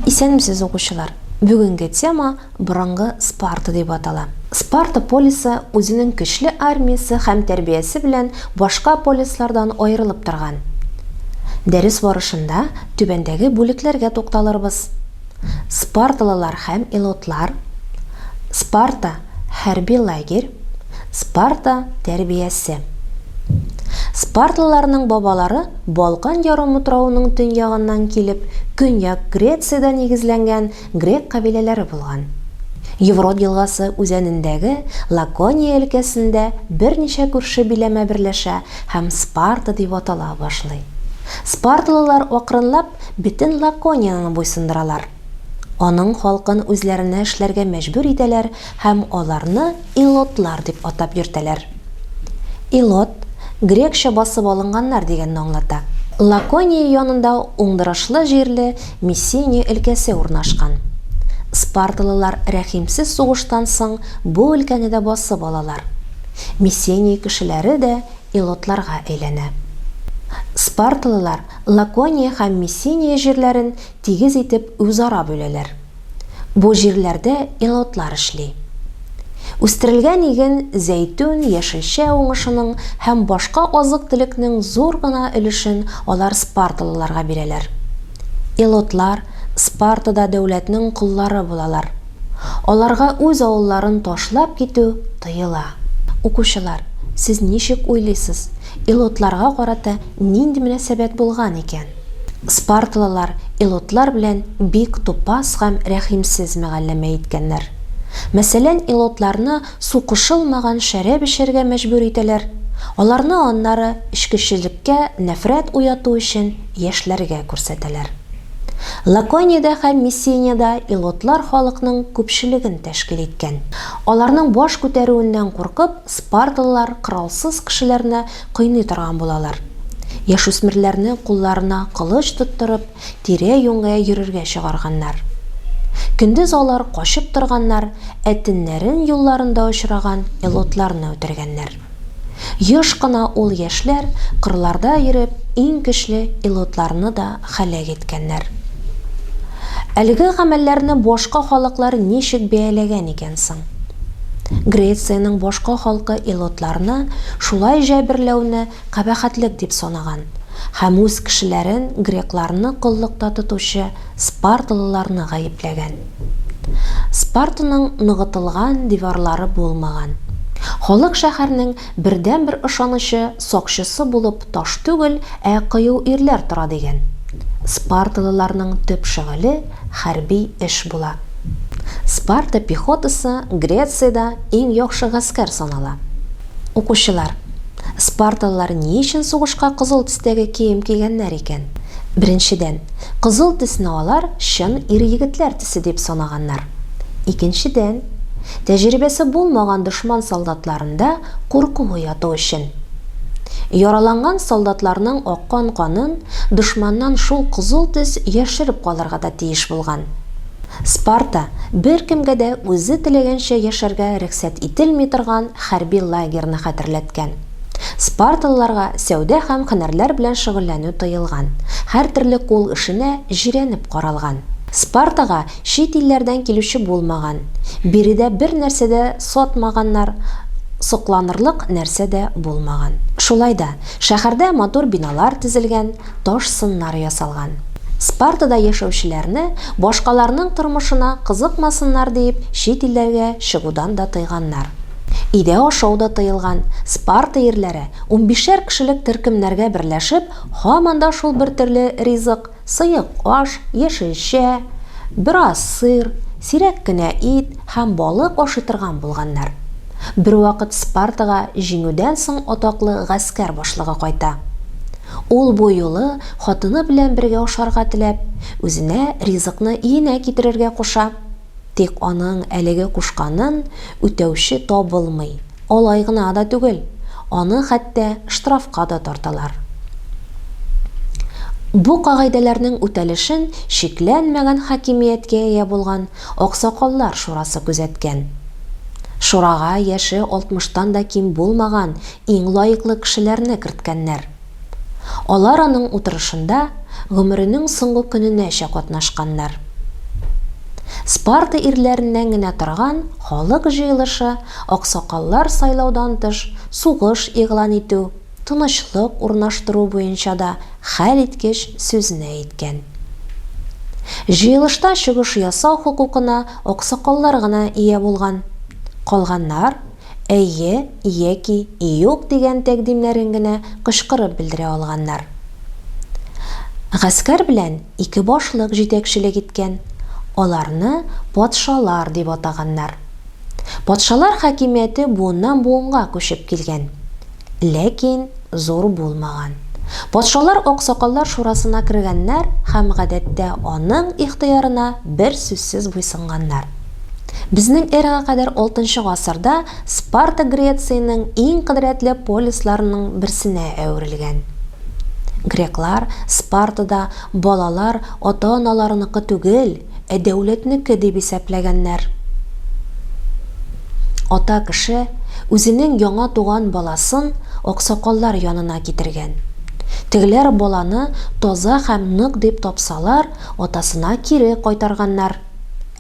Исәнмесез укучылар. Бүгенге тема борынгы Спарта дип атала. Спарта полисы үзенең көчле армиясе һәм тәрбиясе белән башка полислардан аерылып торган. Дәрес барышында түбәндәге бүлекләргә тукталырбыз. Спарталылар һәм илотлар, Спарта хәрби лагерь, Спарта тәрбиясе. Спарталыларның бабалары Балкан ярымутравының төньягыннан килеп, Көньяк Грециядә нигезләнгән грек кабиләләре булган. Еврот елгасы үзәнендәге Лакония өлкәсендә берничә күрше биләмә берләшә һәм Спарта дип атала башлый. Спарталылар акрынлап бөтен Лаконияны буйсындыралар. Аның халкын үзләренә эшләргә мәҗбүр итәләр һәм аларны илотлар дип атап йөртәләр. Илот грекчә басып алынганнар дигәнне аңлата. Лакония янында уңдырышлы җирле Мессения өлкәсе урнашкан. Спарталылар рәхимсез сугыштан соң бу өлкәне дә басып алалар. Мессения кешеләре дә илотларга әйләнә. Спарталылар Лакония һәм Мессения җирләрен тигез итеп үзара бүләләр. Бу җирләрдә илотлар эшли. Үстерелгән иген, зәйтүн, яшелчә уңышының һәм башка азык-төлекнең зур гына өлешен алар спарталыларга бирәләр. Илотлар Спартада дәүләтнең куллары булалар. Аларга үз авылларын ташлап китү тыела. Укучылар, сез ничек уйлыйсыз? Илотларга карата нинди мөнәсәбәт булган икән? Спарталылар илотлар белән бик тупас һәм рәхимсез мөгамәлә иткәннәр. Мәсәлән, илотларны суқышылмаган шәраб эчәргә мәҗбүр итәләр. Аларны аннары эчкечелеккә нәфрәт уяту өчен яшьләргә күрсәтәләр. Лакониядә һәм Мессениядә илотлар халыкның күпчелеген тәшкил иткән. Аларның баш күтәрүеннән куркып, спарталылар коралсыз кешеләрне кыйный торган булалар. Яшүсмерләрне кулларына кылыч тоттырып, тирә-юньгә йөрергә чыгарганнар. Көндез алар качып торганнар, әтеннәрен юлларында очраган илотларны үтергәннәр. Яш кына ул яшьләр кырларда йөреп, иң көчле илотларны да һәлак иткәннәр. Әлеге гамәлләрне башка халыклар ничек бәяләгән икән соң? Грецияның башка халкы илотларны шулай җәберләүне кабахәтлек дип санаган һәм үз кешеләрен грекларны куллыкта тотучы спарталыларны гаепләгән. Спартаның ныгытылган диварлары булмаган. Халык шәһәрнең бердән-бер ышанычы сакчысы булып таш түгел, кыю ирләр тора дигән. Спарталыларның төп шөгыле хәрби эш була. Спарта пехотасы Грецияда иң яхшы гаскәр санала. Укучылар, спарталылар ни өчен сугышка кызыл төстәге кием кигәннәр икән? Беренчедән, кызыл төсне алар чын ир-егетләр төсе дип санаганнар. Икенчедән, тәҗрибәсе булмаган дошман солдатларында курку уяту өчен. Яраланган солдатларның аккан канын дошманнан шул кызыл төс яшереп калырга да тиеш булган. Спарта беркемгә дә үзе теләгәнчә яшәргә рөхсәт ителми торган хәрби лагерьне хәтерләткән. Спарталыларга сәүдә һәм һөнәрләр белән шөгыльләнү тыелган. Һәр төрле кул эшенә җирәнеп каралган. Спартага чит илләрдән килүче булмаган. Биредә бер нәрсә дә сатмаганнар, сокланырлык нәрсә дә булмаган. Шулай да шәһәрдә матур биналар төзелгән, таш сыннар ясалган. Спартада яшәүчеләрне башкаларның тормышына кызыкмасыннар дип чит илләргә чыгудан да тыйганнар. Идә ашау да тыелган. Спарта ирләре 15 кешелек төркемнәргә берләшеп, һаман да шул бер төрле ризык, сыек аш, яшелчә, бераз сыр, сирәк кенә ит һәм балык ашый торган булганнар. Бер вакыт Спартага җиңүдән соң атаклы гаскәр башлыгы кайта. Ул бу юлы хатыны белән бергә ашарга теләп, үзенә ризыкны иенә китерергә куша. Тик аның әлеге кушканын үтәүче табылмый. Алай гына да түгел, аны хәтта штрафка да тарталар. Бу кагыйдәләрнең үтәлешен шикләнмәгән хакимияткә ия булган аксакаллар шурасы күзәткән. Шурага яше 60-тан да ким булмаган иң лаеклы кешеләрне керткәннәр. Алар аның утырышында гомеренең соңгы көненәчә катнашканнар. Спарта ирләреннән генә торган халык җыелышы, аксакаллар сайлаудан тыш сугыш игълан итү, тынычлык урнаштыру буенча да хәл иткеч сүзне әйткән. Җыелышта чыгыш ясау хукукына аксакаллар гына ия булган. Калганнар әйе яки юк дигән тәкъдимнәрен генә кычкырып белдерә алганнар. Гаскәр белән ике башлык җитәкчелек иткән. Аларны патшалар дип атаганнар. Патшалар хакимияте буыннан буынга күчеп килгән. Ләкин зур булмаган. Патшалар аксакаллар шурасына кергәннәр һәм гадәттә аның ихтыярына бер сүзсез буйсынганнар. Безнең эрага кадәр 6 гасырда Спарта Грециянең иң кыдрәтле полисларының берсенә әверелгән. Греклар Спартада балалар ата-аналарыныкы түгел, дәүләтнеке дип исәпләгәннәр. Ата кеше үзенең яңа туган баласын аксакаллар янына китергән. Тегеләр баланы таза һәм нык дип тапсалар, атасына кире кайтарганнар.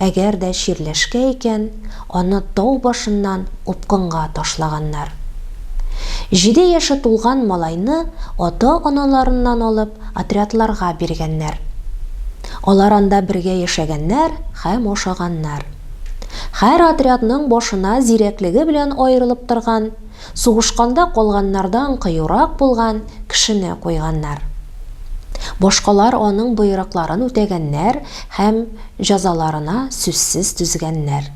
Әгәр дә чирләшкә икән, аны тау башыннан упкынга ташлаганнар. 7 яшы тулган малайны ата-аналарыннан алып отрядларга биргәннәр. Алар анда бергә яшәгәннәр һәм ашаганнар. Һәр отрядның башына зирәклеге белән аерылып торган, сугышканда калганнардан кыюрак булган кешене куйганнар. Башкалар аның боерыкларын үтәгәннәр һәм җәзаларына сүзсез түзгәннәр.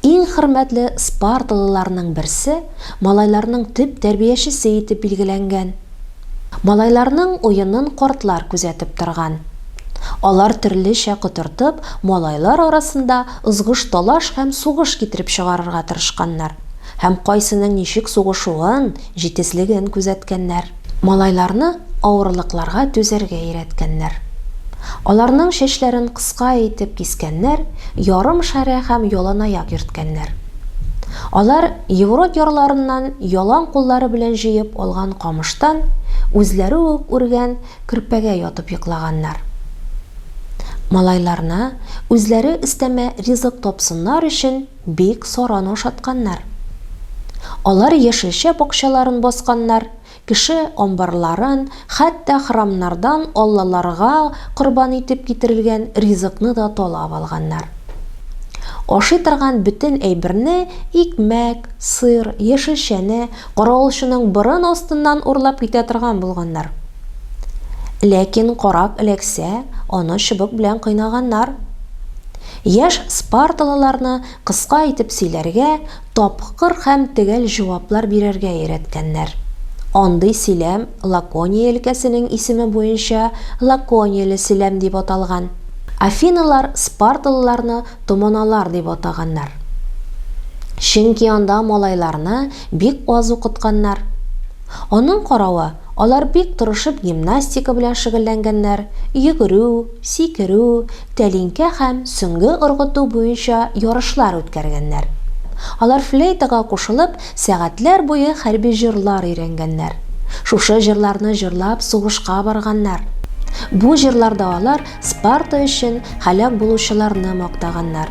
Иң хөрмәтле спарталыларның берсе малайларның төп тәрбиячесе итеп билгеләнгән. Малайларның уенын картлар күзәтеп торган. Алар төрлечә котыртып, малайлар арасында ызгыш талаш һәм сугыш китереп чыгарырга тырышканнар. Һәм кайсының ничек сугышуын, җитезлеген күзәткәннәр. Малайларны авырлыкларга түзәргә өйрәткәннәр. Аларның чәчләрен кыска итеп кискәннәр, ярым шәрә һәм ялан аяк йөрткәннәр. Алар Еврот ярларыннан ялан куллары белән җыеп алган камыштан үзләре үк үргән көрпәгә ятып йоклаганнар. Малайларына үзләре истәмә ризык тапсыннар өчен бик саран ашатканнар. Алар яшелчә бакчаларын басканнар, кеше амбарларын, хәтта храмнардан аллаларга корбан итеп китерелгән ризыкны да талап алганнар. Ашый торган бөтен әйберне, икмәк, сыр, яшелчәне каравылчының борын астыннан урлап китә торган булганнар. Ләкин карак эләксә, аны чыбык белән кыйнаганнар. Яшь спарталыларны кыска итеп сөйләргә, тапкыр һәм төгәл җаваплар бирергә өйрәткәннәр. Андый сөйләм Лакония өлкәсенең исеме буенча Лаконияле сөйләм дип аталган. Афиналар спарталыларны томаналар дип атаганнар. Чөнки анда малайларны бик аз укытканнар. Аның каравы, алар бик тырышып гимнастика белән шөгыльләнгәннәр, йөгерү, сикерү, тәлинкә һәм сөңге ыргыту буенча ярышлар үткәргәннәр. Алар флейтага кушылып, сәгатьләр буе хәрби җырлар өйрәнгәннәр. Шушы җырларны җырлап сугышка барганнар. Бу җырларда алар Спарта өчен һәлак булучыларны мактаганнар.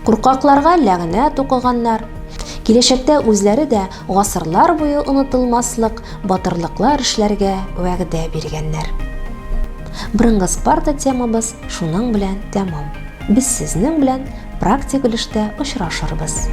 Куркакларга ләгънәт укыганнар. Киләчәктә үзләре дә гасырлар буе онытылмаслык батырлыклар эшләргә вәгъдә биргәннәр. Борынгы Спарта темабыз шуның белән тәмам. Без сезнең белән практик өлештә очрашырбыз.